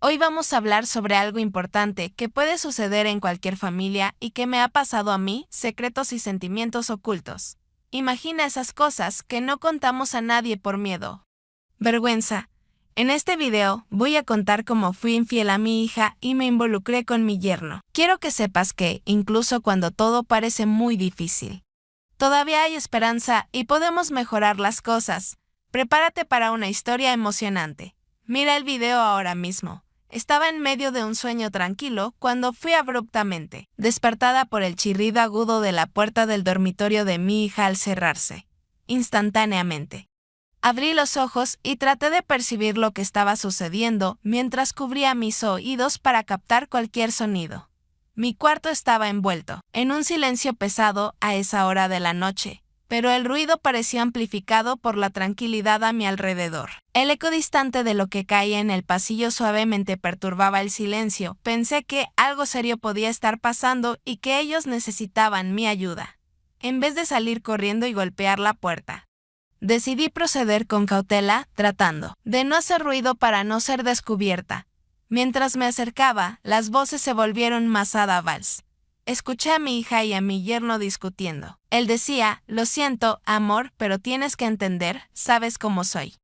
Hoy vamos a hablar sobre algo importante que puede suceder en cualquier familia y que me ha pasado a mí, secretos y sentimientos ocultos. Imagina esas cosas que no contamos a nadie por miedo. Vergüenza. En este video voy a contar cómo fui infiel a mi hija y me involucré con mi yerno. Quiero que sepas que, incluso cuando todo parece muy difícil, todavía hay esperanza y podemos mejorar las cosas. Prepárate para una historia emocionante. Mira el video ahora mismo. Estaba en medio de un sueño tranquilo cuando fui abruptamente despertada por el chirrido agudo de la puerta del dormitorio de mi hija al cerrarse. Instantáneamente. Abrí los ojos y traté de percibir lo que estaba sucediendo mientras cubría mis oídos para captar cualquier sonido. Mi cuarto estaba envuelto en un silencio pesado a esa hora de la noche, pero el ruido parecía amplificado por la tranquilidad a mi alrededor. El eco distante de lo que caía en el pasillo suavemente perturbaba el silencio. Pensé que algo serio podía estar pasando y que ellos necesitaban mi ayuda. En vez de salir corriendo y golpear la puerta, decidí proceder con cautela, tratando de no hacer ruido para no ser descubierta. Mientras me acercaba, las voces se volvieron más audibles. Escuché a mi hija y a mi yerno discutiendo. Él decía: "Lo siento, amor, pero tienes que entender, sabes cómo soy.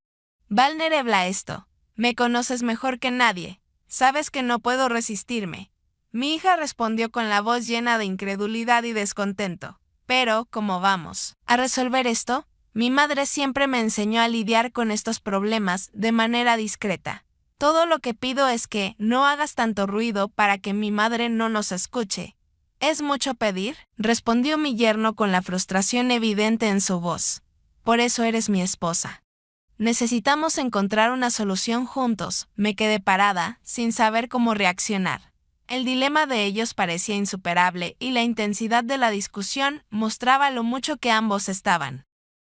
Vulnerable a esto. Me conoces mejor que nadie. Sabes que no puedo resistirme". Mi hija respondió con la voz llena de incredulidad y descontento. "Pero, ¿cómo vamos a resolver esto? Mi madre siempre me enseñó a lidiar con estos problemas de manera discreta. Todo lo que pido es que no hagas tanto ruido para que mi madre no nos escuche". «¿Es mucho pedir?», respondió mi yerno con la frustración evidente en su voz. «Por eso eres mi esposa. Necesitamos encontrar una solución juntos». Me quedé parada, sin saber cómo reaccionar. El dilema de ellos parecía insuperable y la intensidad de la discusión mostraba lo mucho que ambos estaban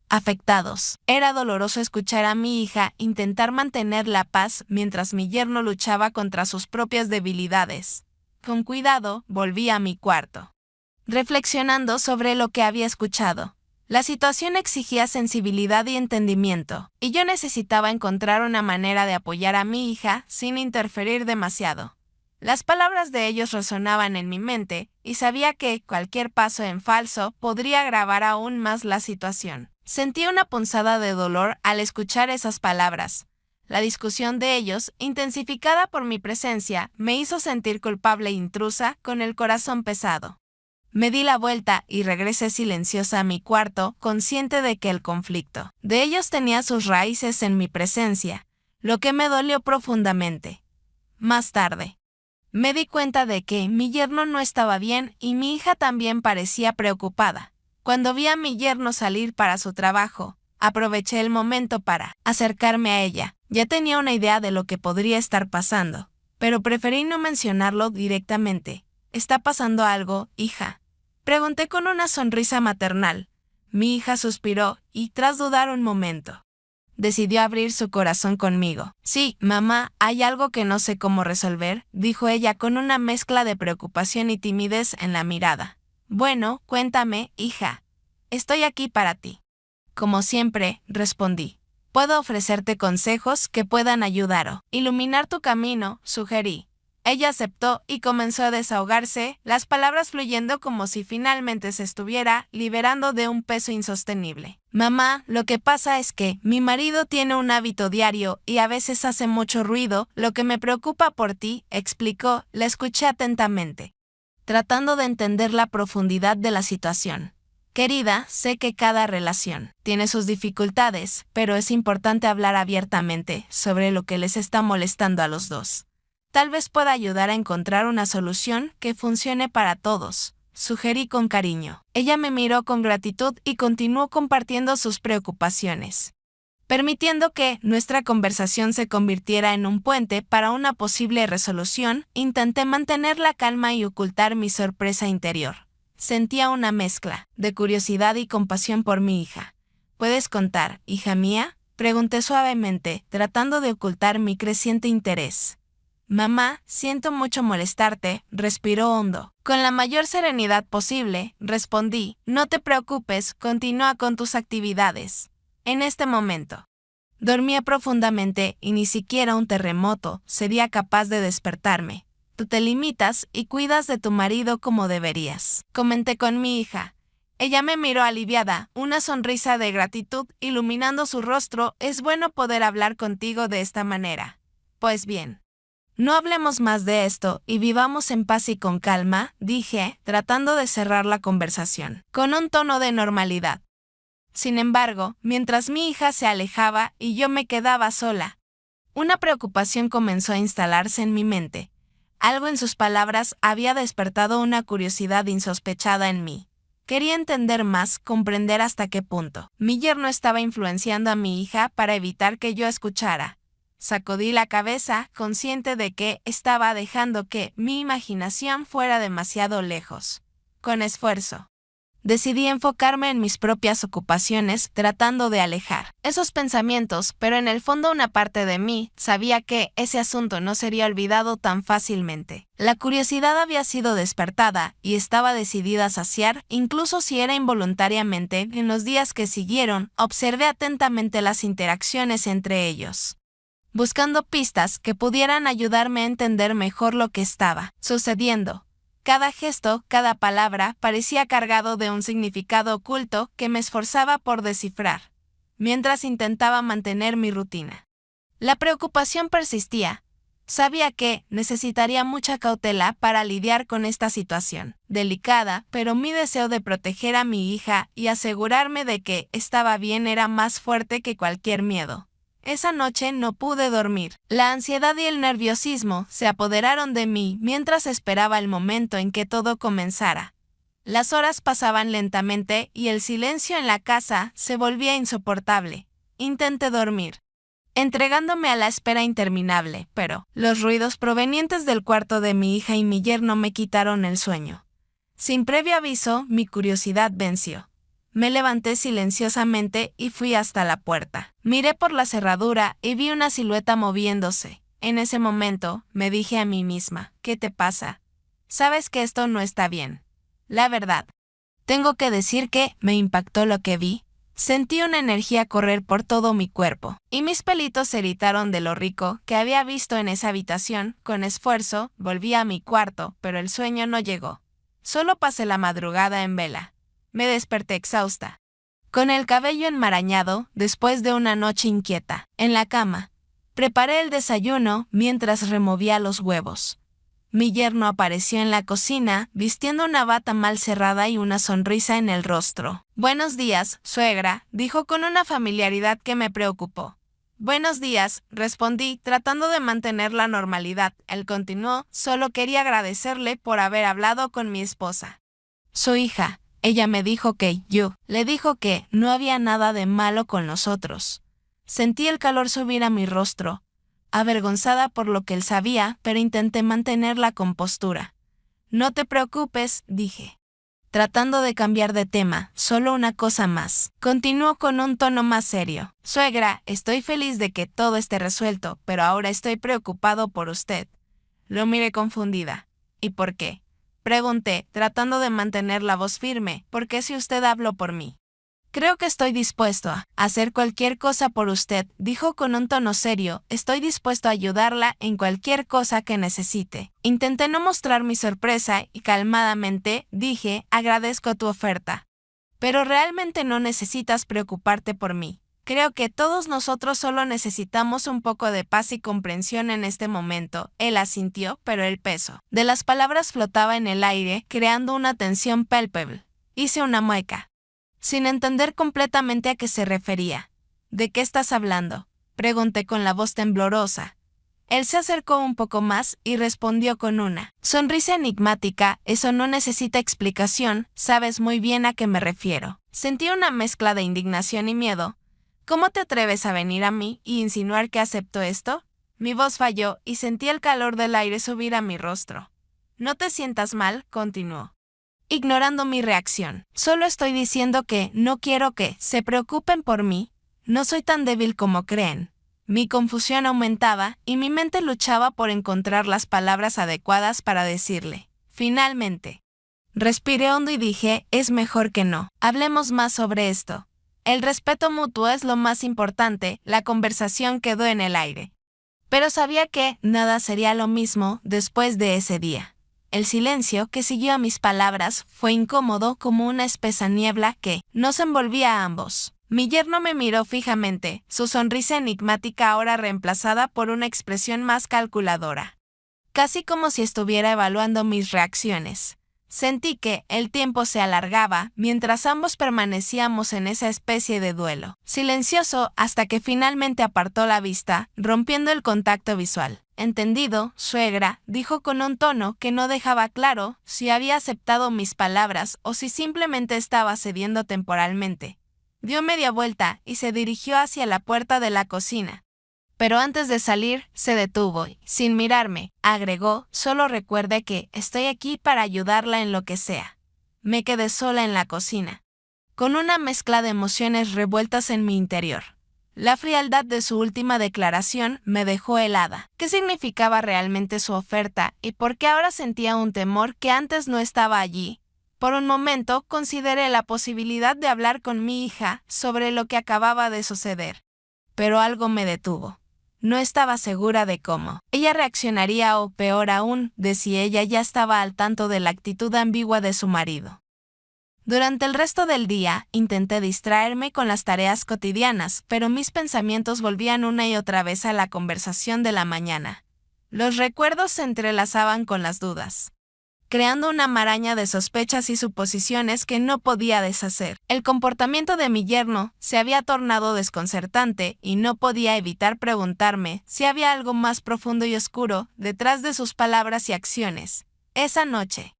afectados. Era doloroso escuchar a mi hija intentar mantener la paz mientras mi yerno luchaba contra sus propias debilidades. Con cuidado, volví a mi cuarto, reflexionando sobre lo que había escuchado. La situación exigía sensibilidad y entendimiento, y yo necesitaba encontrar una manera de apoyar a mi hija sin interferir demasiado. Las palabras de ellos resonaban en mi mente, y sabía que cualquier paso en falso podría agravar aún más la situación. Sentí una punzada de dolor al escuchar esas palabras. La discusión de ellos, intensificada por mi presencia, me hizo sentir culpable e intrusa, con el corazón pesado. Me di la vuelta y regresé silenciosa a mi cuarto, consciente de que el conflicto de ellos tenía sus raíces en mi presencia, lo que me dolió profundamente. Más tarde, me di cuenta de que mi yerno no estaba bien y mi hija también parecía preocupada. Cuando vi a mi yerno salir para su trabajo, aproveché el momento para acercarme a ella. Ya tenía una idea de lo que podría estar pasando, pero preferí no mencionarlo directamente. «¿Está pasando algo, hija?», pregunté con una sonrisa maternal. Mi hija suspiró y, tras dudar un momento, decidió abrir su corazón conmigo. «Sí, mamá, hay algo que no sé cómo resolver», dijo ella con una mezcla de preocupación y timidez en la mirada. «Bueno, cuéntame, hija. Estoy aquí para ti». «Como siempre», respondí. «Puedo ofrecerte consejos que puedan ayudar o iluminar tu camino», sugerí. Ella aceptó y comenzó a desahogarse, las palabras fluyendo como si finalmente se estuviera liberando de un peso insostenible. «Mamá, lo que pasa es que mi marido tiene un hábito diario y a veces hace mucho ruido. Lo que me preocupa por ti», explicó. La escuché atentamente, tratando de entender la profundidad de la situación. «Querida, sé que cada relación tiene sus dificultades, pero es importante hablar abiertamente sobre lo que les está molestando a los dos. Tal vez pueda ayudar a encontrar una solución que funcione para todos», sugerí con cariño. Ella me miró con gratitud y continuó compartiendo sus preocupaciones, permitiendo que nuestra conversación se convirtiera en un puente para una posible resolución. Intenté mantener la calma y ocultar mi sorpresa interior. Sentía una mezcla de curiosidad y compasión por mi hija. «¿Puedes contar, hija mía?», pregunté suavemente, tratando de ocultar mi creciente interés. «Mamá, siento mucho molestarte», respiró hondo. Con la mayor serenidad posible, respondí. «No te preocupes, continúa con tus actividades. En este momento Dormía profundamente y ni siquiera un terremoto sería capaz de despertarme. Tú te limitas y cuidas de tu marido como deberías. Comenté con mi hija. Ella me miró aliviada, una sonrisa de gratitud iluminando su rostro. Es bueno poder hablar contigo de esta manera. Pues bien. No hablemos más de esto y vivamos en paz y con calma, dije, tratando de cerrar la conversación, con un tono de normalidad. Sin embargo, mientras mi hija se alejaba y yo me quedaba sola, una preocupación comenzó a instalarse en mi mente. Algo en sus palabras había despertado una curiosidad insospechada en mí. Quería entender más, comprender hasta qué punto mi yerno estaba influenciando a mi hija para evitar que yo escuchara. Sacudí la cabeza, consciente de que estaba dejando que mi imaginación fuera demasiado lejos. Con esfuerzo, decidí enfocarme en mis propias ocupaciones, tratando de alejar esos pensamientos, pero en el fondo una parte de mí sabía que ese asunto no sería olvidado tan fácilmente. La curiosidad había sido despertada y estaba decidida a saciar, incluso si era involuntariamente. En los días que siguieron, observé atentamente las interacciones entre ellos, buscando pistas que pudieran ayudarme a entender mejor lo que estaba sucediendo. Cada gesto, cada palabra parecía cargado de un significado oculto que me esforzaba por descifrar, mientras intentaba mantener mi rutina. La preocupación persistía. Sabía que necesitaría mucha cautela para lidiar con esta situación delicada, pero mi deseo de proteger a mi hija y asegurarme de que estaba bien era más fuerte que cualquier miedo. Esa noche no pude dormir. La ansiedad y el nerviosismo se apoderaron de mí mientras esperaba el momento en que todo comenzara. Las horas pasaban lentamente y el silencio en la casa se volvía insoportable. Intenté dormir, entregándome a la espera interminable, pero los ruidos provenientes del cuarto de mi hija y mi yerno me quitaron el sueño. Sin previo aviso, mi curiosidad venció. Me levanté silenciosamente y fui hasta la puerta. Miré por la cerradura y vi una silueta moviéndose. En ese momento, me dije a mí misma, ¿qué te pasa? Sabes que esto no está bien. La verdad. Tengo que decir que me impactó lo que vi. Sentí una energía correr por todo mi cuerpo, y mis pelitos se irritaron de lo rico que había visto en esa habitación. Con esfuerzo, volví a mi cuarto, pero el sueño no llegó. Solo pasé la madrugada en vela. Me desperté exhausta, con el cabello enmarañado después de una noche inquieta. En la cama, preparé el desayuno mientras removía los huevos. Mi yerno apareció en la cocina, vistiendo una bata mal cerrada y una sonrisa en el rostro. «Buenos días, suegra», dijo con una familiaridad que me preocupó. «Buenos días», respondí, tratando de mantener la normalidad. Él continuó, «Solo quería agradecerle por haber hablado con mi esposa. Su hija». Ella me dijo que le dijo que no había nada de malo con nosotros. Sentí el calor subir a mi rostro, avergonzada por lo que él sabía, pero intenté mantener la compostura. «No te preocupes», dije, tratando de cambiar de tema. «Solo una cosa más». Continuó con un tono más serio. «Suegra, estoy feliz de que todo esté resuelto, pero ahora estoy preocupado por usted». Lo miré confundida. «¿Y por qué?», pregunté, tratando de mantener la voz firme. «¿Por qué si usted habló por mí? Creo que estoy dispuesto a hacer cualquier cosa por usted», dijo con un tono serio. «Estoy dispuesto a ayudarla en cualquier cosa que necesite». Intenté no mostrar mi sorpresa y calmadamente dije, «Agradezco tu oferta, pero realmente no necesitas preocuparte por mí. Creo que todos nosotros solo necesitamos un poco de paz y comprensión en este momento». Él asintió, pero el peso de las palabras flotaba en el aire, creando una tensión palpable. Hice una mueca, sin entender completamente a qué se refería. «¿De qué estás hablando?», pregunté con la voz temblorosa. Él se acercó un poco más y respondió con una sonrisa enigmática. «Eso no necesita explicación, sabes muy bien a qué me refiero». Sentí una mezcla de indignación y miedo. «¿Cómo te atreves a venir a mí y insinuar que acepto esto?». Mi voz falló y sentí el calor del aire subir a mi rostro. «No te sientas mal», continuó, ignorando mi reacción. «Solo estoy diciendo que no quiero que se preocupen por mí. No soy tan débil como creen». Mi confusión aumentaba y mi mente luchaba por encontrar las palabras adecuadas para decirle. Finalmente, respiré hondo y dije, «Es mejor que no hablemos más sobre esto. El respeto mutuo es lo más importante, la conversación quedó en el aire. Pero sabía que nada sería lo mismo después de ese día. El silencio que siguió a mis palabras fue incómodo como una espesa niebla que nos envolvía a ambos. Mi yerno me miró fijamente, su sonrisa enigmática ahora reemplazada por una expresión más calculadora. Casi como si estuviera evaluando mis reacciones. Sentí que el tiempo se alargaba mientras ambos permanecíamos en esa especie de duelo, silencioso hasta que finalmente apartó la vista, rompiendo el contacto visual. Entendido, suegra, dijo con un tono que no dejaba claro si había aceptado mis palabras o si simplemente estaba cediendo temporalmente. Dio media vuelta y se dirigió hacia la puerta de la cocina. Pero antes de salir, se detuvo y, sin mirarme, agregó, solo recuerde que estoy aquí para ayudarla en lo que sea. Me quedé sola en la cocina, con una mezcla de emociones revueltas en mi interior. La frialdad de su última declaración me dejó helada. ¿Qué significaba realmente su oferta y por qué ahora sentía un temor que antes no estaba allí? Por un momento consideré la posibilidad de hablar con mi hija sobre lo que acababa de suceder. Pero algo me detuvo. No estaba segura de cómo ella reaccionaría o, peor aún, de si ella ya estaba al tanto de la actitud ambigua de su marido. Durante el resto del día, intenté distraerme con las tareas cotidianas, pero mis pensamientos volvían una y otra vez a la conversación de la mañana. Los recuerdos se entrelazaban con las dudas, creando una maraña de sospechas y suposiciones que no podía deshacer. El comportamiento de mi yerno se había tornado desconcertante y no podía evitar preguntarme si había algo más profundo y oscuro detrás de sus palabras y acciones. Esa noche,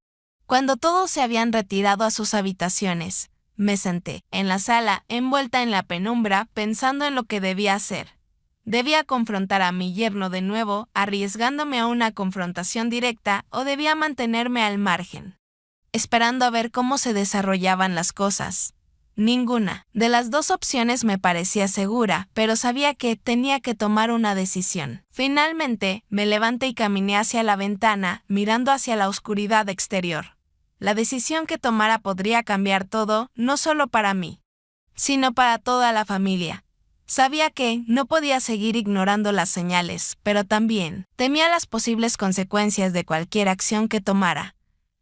cuando todos se habían retirado a sus habitaciones, me senté en la sala envuelta en la penumbra pensando en lo que debía hacer. ¿Debía confrontar a mi yerno de nuevo, arriesgándome a una confrontación directa, o debía mantenerme al margen, esperando a ver cómo se desarrollaban las cosas? Ninguna de las dos opciones me parecía segura, pero sabía que tenía que tomar una decisión. Finalmente, me levanté y caminé hacia la ventana, mirando hacia la oscuridad exterior. La decisión que tomara podría cambiar todo, no solo para mí, sino para toda la familia. Sabía que no podía seguir ignorando las señales, pero también temía las posibles consecuencias de cualquier acción que tomara.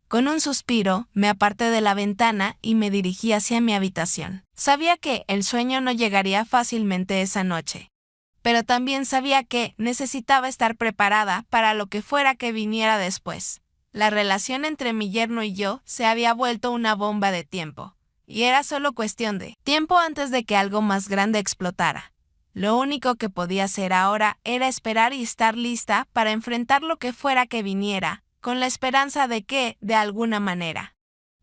Con un suspiro, me aparté de la ventana y me dirigí hacia mi habitación. Sabía que el sueño no llegaría fácilmente esa noche, pero también sabía que necesitaba estar preparada para lo que fuera que viniera después. La relación entre mi yerno y yo se había vuelto una bomba de tiempo. Y era solo cuestión de tiempo antes de que algo más grande explotara. Lo único que podía hacer ahora era esperar y estar lista para enfrentar lo que fuera que viniera, con la esperanza de que, de alguna manera,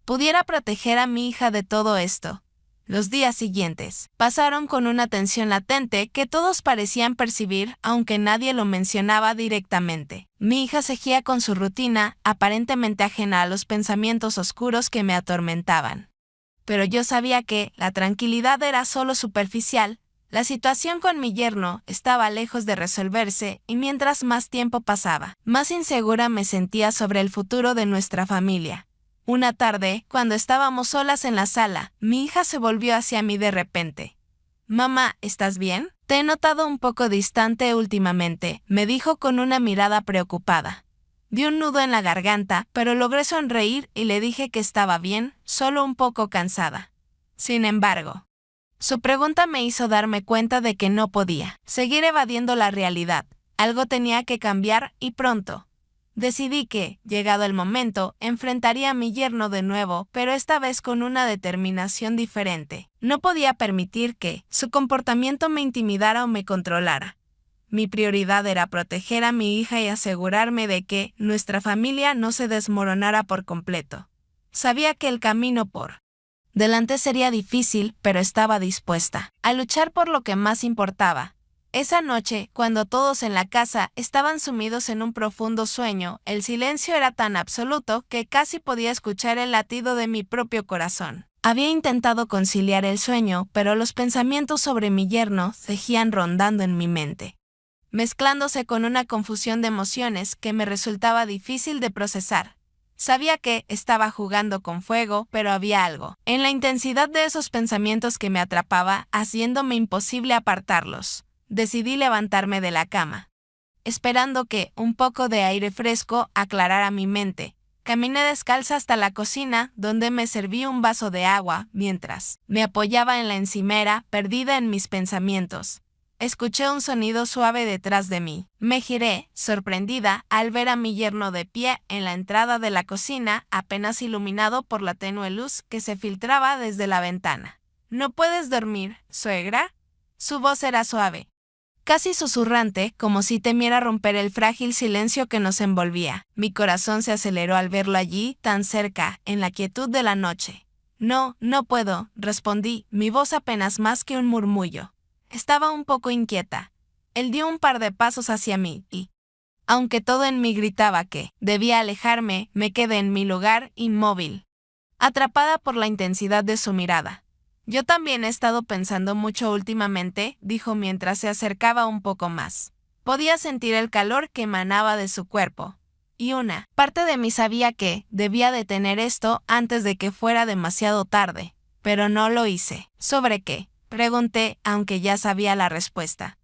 pudiera proteger a mi hija de todo esto. Los días siguientes pasaron con una tensión latente que todos parecían percibir, aunque nadie lo mencionaba directamente. Mi hija seguía con su rutina, aparentemente ajena a los pensamientos oscuros que me atormentaban. Pero yo sabía que la tranquilidad era solo superficial. La situación con mi yerno estaba lejos de resolverse y mientras más tiempo pasaba, más insegura me sentía sobre el futuro de nuestra familia. Una tarde, cuando estábamos solas en la sala, mi hija se volvió hacia mí de repente. «Mamá, ¿estás bien? Te he notado un poco distante últimamente», me dijo con una mirada preocupada. Vi un nudo en la garganta, pero logré sonreír y le dije que estaba bien, solo un poco cansada. Sin embargo, su pregunta me hizo darme cuenta de que no podía seguir evadiendo la realidad. Algo tenía que cambiar y pronto. Decidí que, llegado el momento, enfrentaría a mi yerno de nuevo, pero esta vez con una determinación diferente. No podía permitir que su comportamiento me intimidara o me controlara. Mi prioridad era proteger a mi hija y asegurarme de que nuestra familia no se desmoronara por completo. Sabía que el camino por delante sería difícil, pero estaba dispuesta a luchar por lo que más importaba. Esa noche, cuando todos en la casa estaban sumidos en un profundo sueño, el silencio era tan absoluto que casi podía escuchar el latido de mi propio corazón. Había intentado conciliar el sueño, pero los pensamientos sobre mi yerno seguían rondando en mi mente, mezclándose con una confusión de emociones que me resultaba difícil de procesar. Sabía que estaba jugando con fuego, pero había algo en la intensidad de esos pensamientos que me atrapaba, haciéndome imposible apartarlos. Decidí levantarme de la cama, esperando que un poco de aire fresco aclarara mi mente. Caminé descalza hasta la cocina, donde me serví un vaso de agua, mientras me apoyaba en la encimera, perdida en mis pensamientos. Escuché un sonido suave detrás de mí. Me giré, sorprendida, al ver a mi yerno de pie en la entrada de la cocina, apenas iluminado por la tenue luz que se filtraba desde la ventana. ¿No puedes dormir, suegra? Su voz era suave, casi susurrante, como si temiera romper el frágil silencio que nos envolvía. Mi corazón se aceleró al verlo allí, tan cerca, en la quietud de la noche. No, no puedo, respondí, mi voz apenas más que un murmullo. Estaba un poco inquieta. Él dio un par de pasos hacia mí y, aunque todo en mí gritaba que debía alejarme, me quedé en mi lugar, inmóvil, atrapada por la intensidad de su mirada. Yo también he estado pensando mucho últimamente, dijo mientras se acercaba un poco más. Podía sentir el calor que emanaba de su cuerpo, y una parte de mí sabía que debía detener esto antes de que fuera demasiado tarde, pero no lo hice. ¿Sobre qué?, pregunté, aunque ya sabía la respuesta.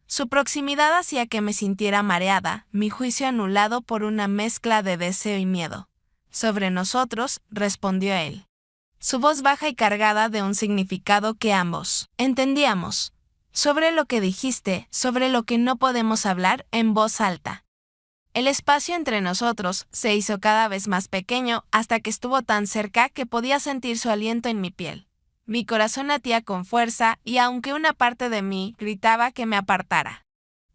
Su proximidad hacía que me sintiera mareada, mi juicio anulado por una mezcla de deseo y miedo. Sobre nosotros, respondió él, su voz baja y cargada de un significado que ambos entendíamos. Sobre lo que dijiste, sobre lo que no podemos hablar, en voz alta. El espacio entre nosotros se hizo cada vez más pequeño hasta que estuvo tan cerca que podía sentir su aliento en mi piel. Mi corazón latía con fuerza y aunque una parte de mí gritaba que me apartara,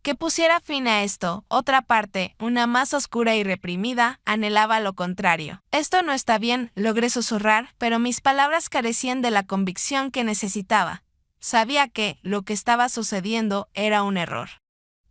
que pusiera fin a esto, otra parte, una más oscura y reprimida, anhelaba lo contrario. Esto no está bien, logré susurrar, pero mis palabras carecían de la convicción que necesitaba. Sabía que lo que estaba sucediendo era un error,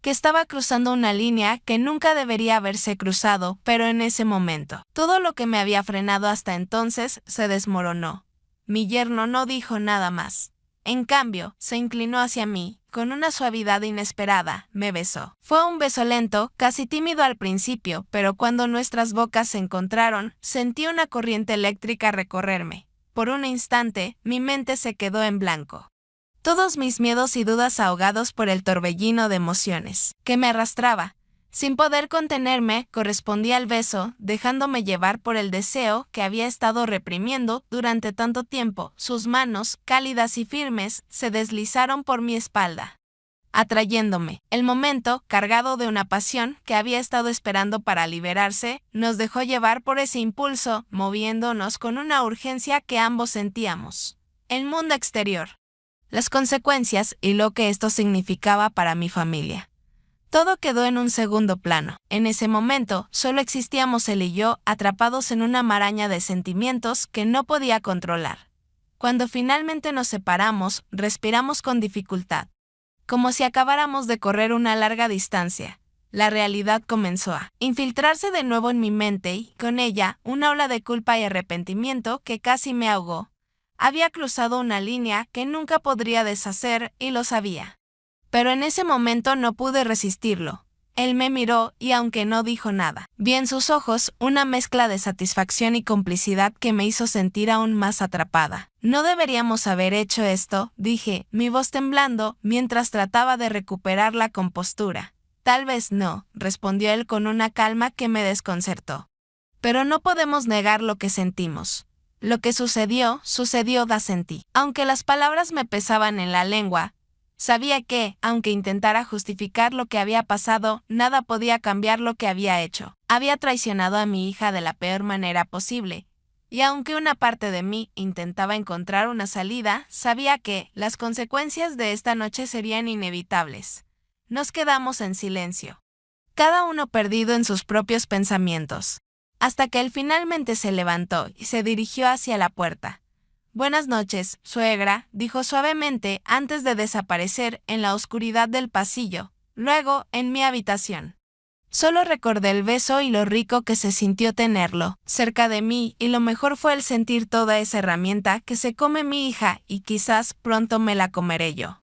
que estaba cruzando una línea que nunca debería haberse cruzado, pero en ese momento, todo lo que me había frenado hasta entonces se desmoronó. Mi yerno no dijo nada más. En cambio, se inclinó hacia mí, con una suavidad inesperada, me besó. Fue un beso lento, casi tímido al principio, pero cuando nuestras bocas se encontraron, sentí una corriente eléctrica recorrerme. Por un instante, mi mente se quedó en blanco. Todos mis miedos y dudas ahogados por el torbellino de emociones que me arrastraba. Sin poder contenerme, correspondí al beso, dejándome llevar por el deseo que había estado reprimiendo durante tanto tiempo. Sus manos, cálidas y firmes, se deslizaron por mi espalda, atrayéndome. El momento, cargado de una pasión que había estado esperando para liberarse, nos dejó llevar por ese impulso, moviéndonos con una urgencia que ambos sentíamos. El mundo exterior, las consecuencias y lo que esto significaba para mi familia. Todo quedó en un segundo plano. En ese momento, solo existíamos él y yo, atrapados en una maraña de sentimientos que no podía controlar. Cuando finalmente nos separamos, respiramos con dificultad, como si acabáramos de correr una larga distancia. La realidad comenzó a infiltrarse de nuevo en mi mente y, con ella, una ola de culpa y arrepentimiento que casi me ahogó. Había cruzado una línea que nunca podría deshacer y lo sabía. Pero en ese momento no pude resistirlo. Él me miró y aunque no dijo nada, vi en sus ojos una mezcla de satisfacción y complicidad que me hizo sentir aún más atrapada. No deberíamos haber hecho esto, dije, mi voz temblando mientras trataba de recuperar la compostura. Tal vez no, respondió él con una calma que me desconcertó. Pero no podemos negar lo que sentimos. Lo que sucedió, sentí. Aunque las palabras me pesaban en la lengua, sabía que, aunque intentara justificar lo que había pasado, nada podía cambiar lo que había hecho. Había traicionado a mi hija de la peor manera posible, y aunque una parte de mí intentaba encontrar una salida, sabía que las consecuencias de esta noche serían inevitables. Nos quedamos en silencio, cada uno perdido en sus propios pensamientos, hasta que él finalmente se levantó y se dirigió hacia la puerta. «Buenas noches, suegra», dijo suavemente antes de desaparecer en la oscuridad del pasillo, luego en mi habitación. Solo recordé el beso y lo rico que se sintió tenerlo cerca de mí, y lo mejor fue el sentir toda esa herramienta que se come mi hija y quizás pronto me la comeré yo.